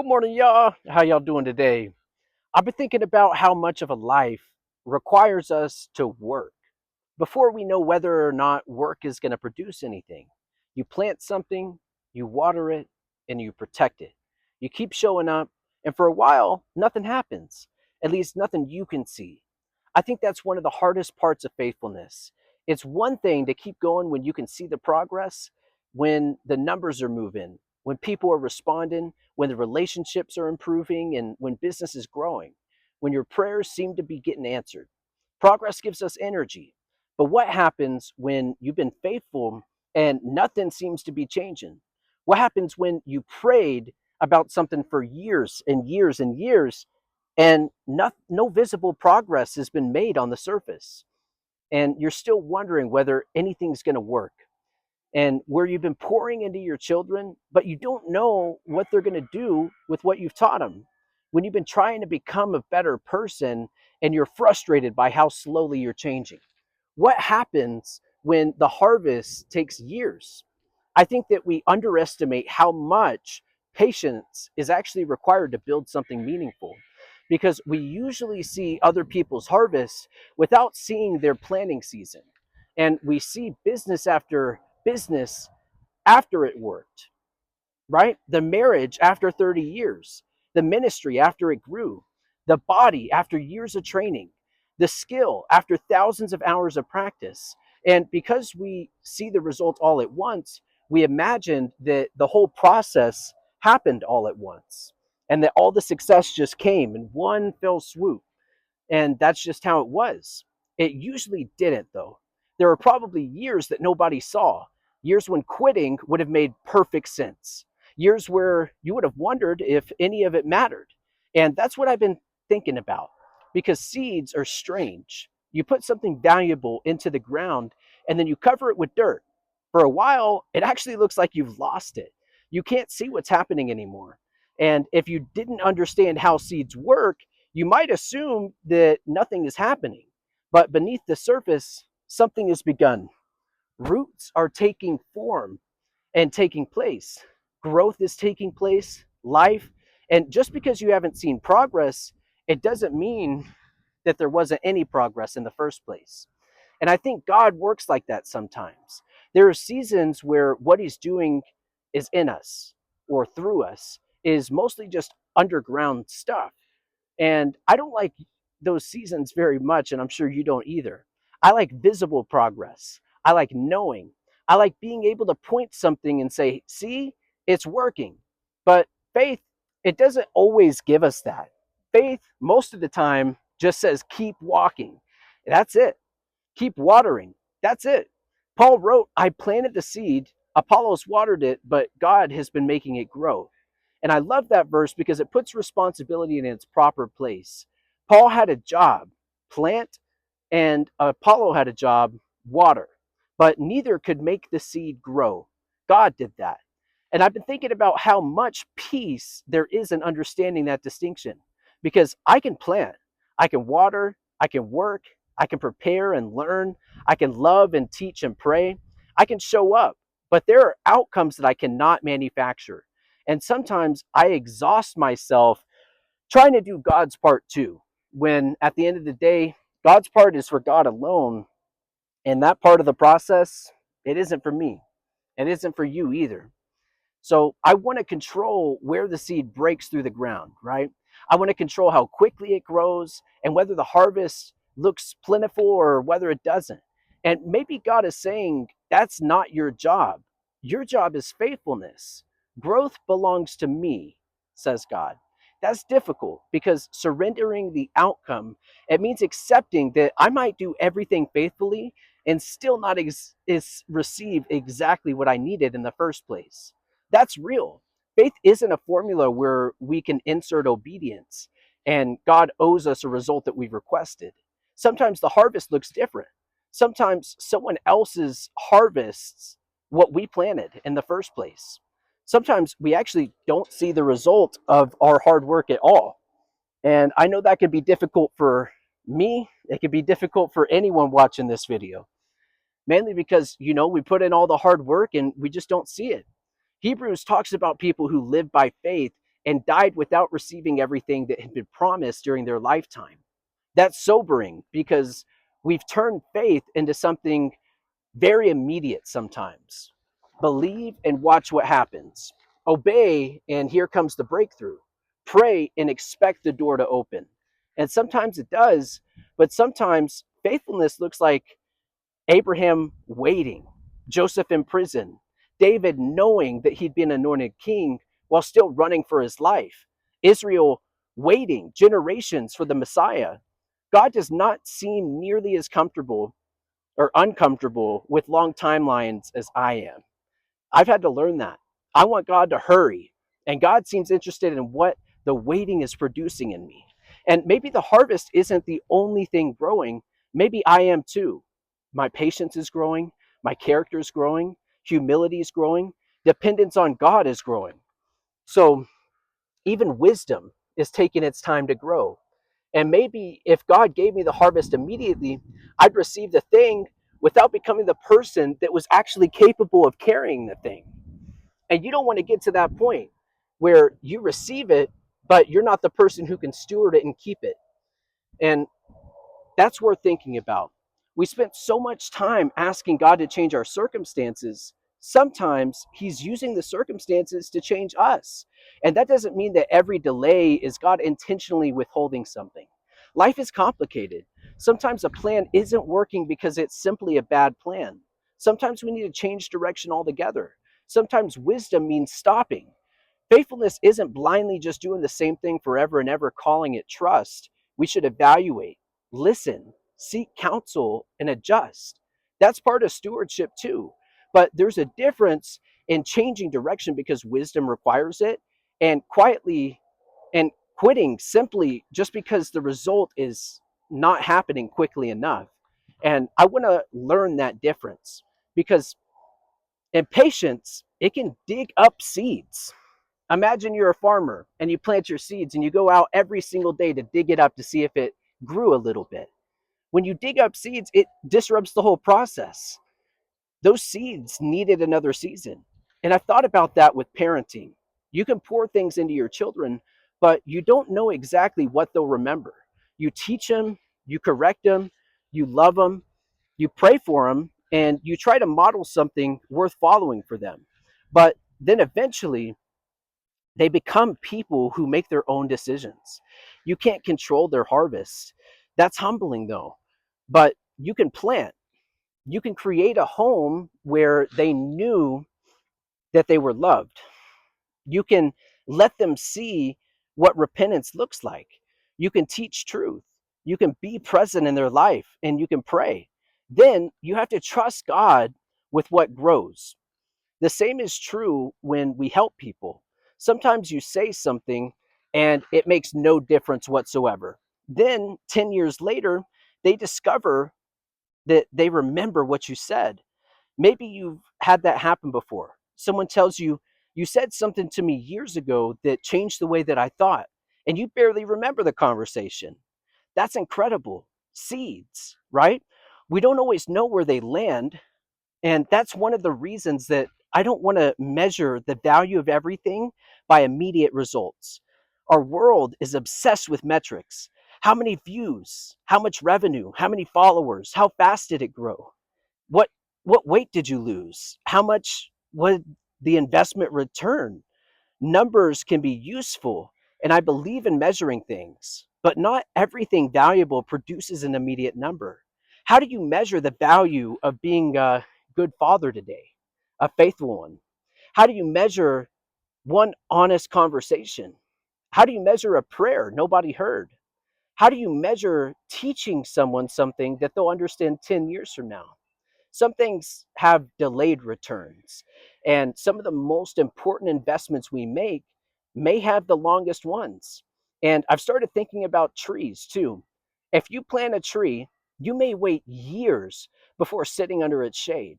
Good morning, y'all. How y'all doing today? I've been thinking about how much of a life requires us to work before we know whether or not work is going to produce anything. You plant something, you water it, and you protect it. You keep showing up, and for a while, nothing happens. At least nothing you can see. I think that's one of the hardest parts of faithfulness. It's one thing to keep going when you can see the progress, when the numbers are moving, when people are responding, when the relationships are improving, and when business is growing, when your prayers seem to be getting answered. Progress gives us energy. But what happens when you've been faithful and nothing seems to be changing? What happens when you prayed about something for years and years and years and no visible progress has been made on the surface? And you're still wondering whether anything's going to work, and where you've been pouring into your children, but you don't know what they're going to do with what you've taught them. When you've been trying to become a better person and you're frustrated by how slowly you're changing. What happens when the harvest takes years? I think that we underestimate how much patience is actually required to build something meaningful, because we usually see other people's harvest without seeing their planting season. And we see business after business after it worked, right? The marriage after 30 years, the ministry after it grew, the body after years of training, the skill after thousands of hours of practice. And because we see the result all at once, we imagined that the whole process happened all at once and that all the success just came in one fell swoop. And that's just how it was. It usually didn't, though. There were probably years that nobody saw, years when quitting would have made perfect sense, years where you would have wondered if any of it mattered. And that's what I've been thinking about, because seeds are strange. You put something valuable into the ground and then you cover it with dirt. For a while, it actually looks like you've lost it. You can't see what's happening anymore. And if you didn't understand how seeds work, you might assume that nothing is happening, but beneath the surface, something has begun. Roots are taking form and taking place. Growth is taking place, life. And just because you haven't seen progress, it doesn't mean that there wasn't any progress in the first place. And I think God works like that sometimes. There are seasons where what He's doing is in us or through us is mostly just underground stuff. And I don't like those seasons very much, and I'm sure you don't either. I like visible progress. I like knowing. I like being able to point something and say, see, it's working. But faith, it doesn't always give us that. Faith, most of the time, just says, keep walking. That's it. Keep watering. That's it. Paul wrote, I planted the seed, Apollos watered it, but God has been making it grow. And I love that verse because it puts responsibility in its proper place. Paul had a job, plant, and Apollo had a job, water. But neither could make the seed grow. God did that. And I've been thinking about how much peace there is in understanding that distinction. Because I can plant, I can water, I can work, I can prepare and learn, I can love and teach and pray, I can show up. But there are outcomes that I cannot manufacture. And sometimes I exhaust myself trying to do God's part too, when at the end of the day, God's part is for God alone. And that part of the process, it isn't for me. It isn't for you either. So I want to control where the seed breaks through the ground, right? I want to control how quickly it grows and whether the harvest looks plentiful or whether it doesn't. And maybe God is saying that's not your job. Your job is faithfulness. Growth belongs to me, says God. That's difficult because surrendering the outcome, it means accepting that I might do everything faithfully and still not receive exactly what I needed in the first place. That's real. Faith isn't a formula where we can insert obedience and God owes us a result that we've requested. Sometimes the harvest looks different. Sometimes someone else's harvests what we planted in the first place. Sometimes we actually don't see the result of our hard work at all. And I know that could be difficult for me. It could be difficult for anyone watching this video, mainly because, we put in all the hard work and we just don't see it. Hebrews talks about people who live by faith and died without receiving everything that had been promised during their lifetime. That's sobering because we've turned faith into something very immediate sometimes. Believe and watch what happens. Obey, and here comes the breakthrough. Pray and expect the door to open. And sometimes it does, but sometimes faithfulness looks like Abraham waiting, Joseph in prison, David knowing that he'd been anointed king while still running for his life, Israel waiting generations for the Messiah. God does not seem nearly as comfortable or uncomfortable with long timelines as I am. I've had to learn that. I want God to hurry, and God seems interested in what the waiting is producing in me. And maybe the harvest isn't the only thing growing. Maybe I am too. My patience is growing, my character is growing, humility is growing, dependence on God is growing. So even wisdom is taking its time to grow. And maybe if God gave me the harvest immediately, I'd receive the thing without becoming the person that was actually capable of carrying the thing. And you don't want to get to that point where you receive it, but you're not the person who can steward it and keep it. And that's worth thinking about. We spent so much time asking God to change our circumstances. Sometimes He's using the circumstances to change us. And that doesn't mean that every delay is God intentionally withholding something. Life is complicated. Sometimes a plan isn't working because it's simply a bad plan. Sometimes we need to change direction altogether. Sometimes wisdom means stopping. Faithfulness isn't blindly just doing the same thing forever and ever, calling it trust. We should evaluate, listen, seek counsel, and adjust. That's part of stewardship too. But there's a difference in changing direction because wisdom requires it, and quietly and quitting simply just because the result is not happening quickly enough. And I want to learn that difference because in patience, it can dig up seeds. Imagine you're a farmer and you plant your seeds and you go out every single day to dig it up to see if it grew a little bit. When you dig up seeds, it disrupts the whole process. Those seeds needed another season. And I've thought about that with parenting. You can pour things into your children, but you don't know exactly what they'll remember. You teach them, you correct them, you love them, you pray for them, and you try to model something worth following for them. But then eventually, they become people who make their own decisions. You can't control their harvest. That's humbling though. But you can plant. You can create a home where they knew that they were loved. You can let them see what repentance looks like. You can teach truth. You can be present in their life and you can pray. Then you have to trust God with what grows. The same is true when we help people. Sometimes you say something and it makes no difference whatsoever. Then 10 years later, they discover that they remember what you said. Maybe you've had that happen before. Someone tells you, you said something to me years ago that changed the way that I thought, and you barely remember the conversation. That's incredible. Seeds, right? We don't always know where they land, and that's one of the reasons that I don't want to measure the value of everything by immediate results. Our world is obsessed with metrics. How many views? How much revenue? How many followers? How fast did it grow? What what weight did you lose? How much would the investment return? Numbers can be useful, and I believe in measuring things, but not everything valuable produces an immediate number. How do you measure the value of being a good father today, a faithful one? How do you measure one honest conversation? How do you measure a prayer nobody heard? How do you measure teaching someone something that they'll understand 10 years from now? Some things have delayed returns, and some of the most important investments we make may have the longest ones. And I've started thinking about trees too. If you plant a tree, you may wait years before sitting under its shade.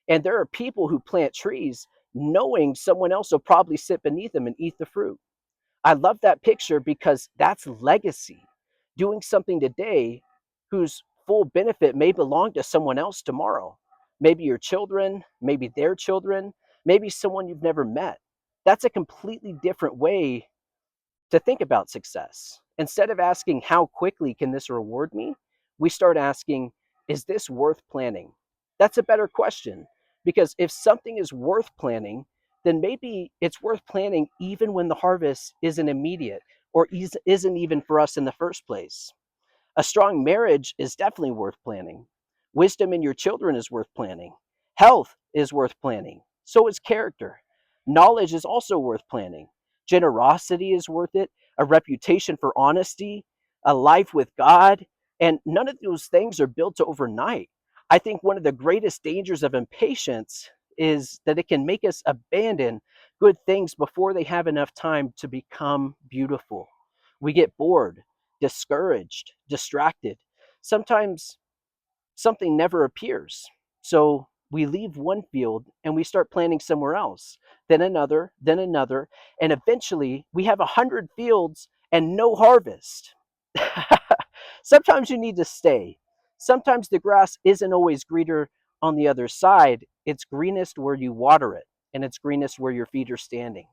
And there are people who plant trees knowing someone else will probably sit beneath them and eat the fruit. I love that picture because that's legacy. Doing something today whose full benefit may belong to someone else tomorrow. Maybe your children, maybe their children, maybe someone you've never met. That's a completely different way to think about success. Instead of asking, how quickly can this reward me? We start asking, is this worth planning? That's a better question, because if something is worth planning, then maybe it's worth planning even when the harvest isn't immediate or isn't even for us in the first place. A strong marriage is definitely worth planning. Wisdom in your children is worth planning. Health is worth planning. So is character. Knowledge is also worth planning. Generosity is worth it. A reputation for honesty, a life with God. And none of those things are built overnight. I think one of the greatest dangers of impatience is that it can make us abandon good things before they have enough time to become beautiful. We get bored, discouraged, distracted. Sometimes something never appears. So we leave one field and we start planting somewhere else, then another, and eventually we have 100 fields and no harvest. Sometimes you need to stay. Sometimes the grass isn't always greener on the other side. It's greenest where you water it, and it's greenest where your feet are standing.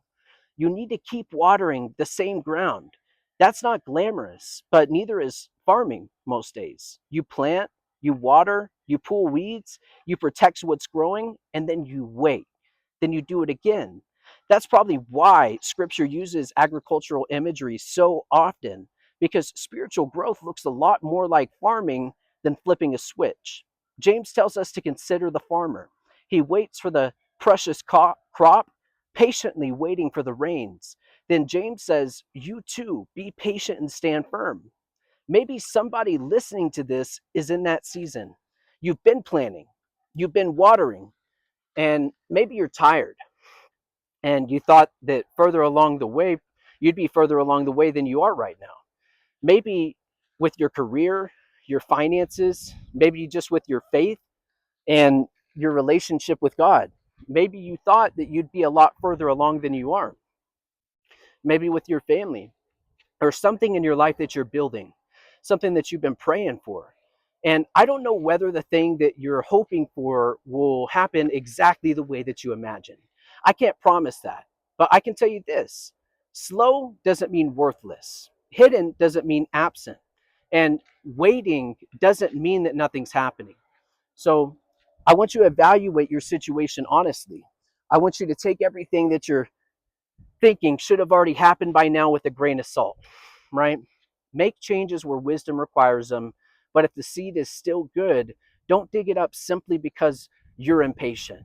You need to keep watering the same ground. That's not glamorous, but neither is farming most days. You plant, you water, you pull weeds, you protect what's growing, and then you wait. Then you do it again. That's probably why scripture uses agricultural imagery so often, because spiritual growth looks a lot more like farming than flipping a switch. James tells us to consider the farmer. He waits for the precious crop, patiently waiting for the rains. Then James says, you too, be patient and stand firm. Maybe somebody listening to this is in that season. You've been planting, you've been watering, and maybe you're tired. And you thought that further along the way, you'd be further along the way than you are right now. Maybe with your career, your finances, maybe just with your faith and your relationship with God. Maybe you thought that you'd be a lot further along than you are. Maybe with your family, or something in your life that you're building, something that you've been praying for. And I don't know whether the thing that you're hoping for will happen exactly the way that you imagine. I can't promise that. But I can tell you this: slow doesn't mean worthless, hidden doesn't mean absent, and waiting doesn't mean that nothing's happening. So I want you to evaluate your situation honestly. I want you to take everything that you're thinking should have already happened by now with a grain of salt, right? Make changes where wisdom requires them, but if the seed is still good, don't dig it up simply because you're impatient.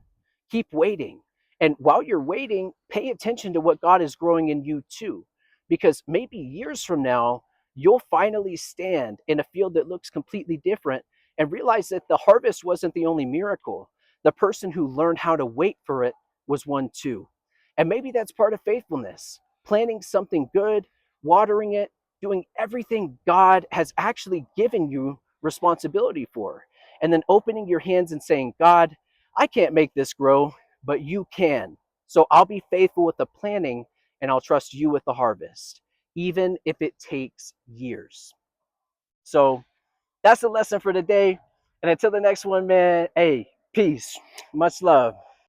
Keep waiting. And while you're waiting, pay attention to what God is growing in you too, because maybe years from now, you'll finally stand in a field that looks completely different and realize that the harvest wasn't the only miracle. The person who learned how to wait for it was one too. And maybe that's part of faithfulness, planting something good, watering it, doing everything God has actually given you responsibility for, and then opening your hands and saying, God, I can't make this grow, but you can. So I'll be faithful with the planting and I'll trust you with the harvest, even if it takes years. So that's the lesson for today. And until the next one, man, hey, peace. Much love.